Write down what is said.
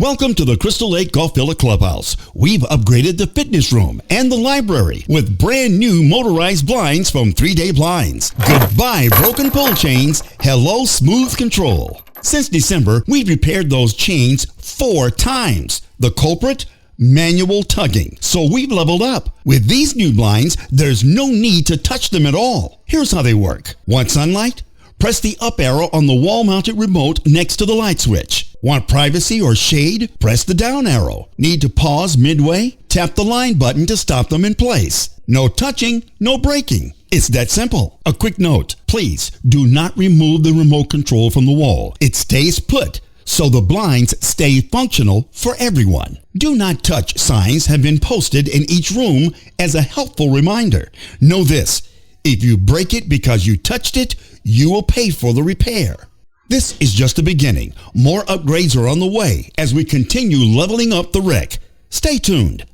Welcome to the Crystal Lake Golf Villa Clubhouse. We've upgraded the fitness room and the library with brand new motorized blinds from 3-Day Blinds. Goodbye broken pull chains. Hello smooth control. Since December, we've repaired those chains 4 times. The culprit? Manual tugging. So we've leveled up. With these new blinds, there's no need to touch them at all. Here's how they work. Want sunlight? Press the up arrow on the wall-mounted remote next to the light switch. Want privacy or shade? Press the down arrow. Need to pause midway? Tap the line button to stop them in place. No touching, no breaking. It's that simple. A quick note, please do not remove the remote control from the wall. It stays put, so the blinds stay functional for everyone. Do not touch signs have been posted in each room as a helpful reminder. Know this, if you break it because you touched it, you will pay for the repair. This is just the beginning. More upgrades are on the way as we continue leveling up the wreck. Stay tuned.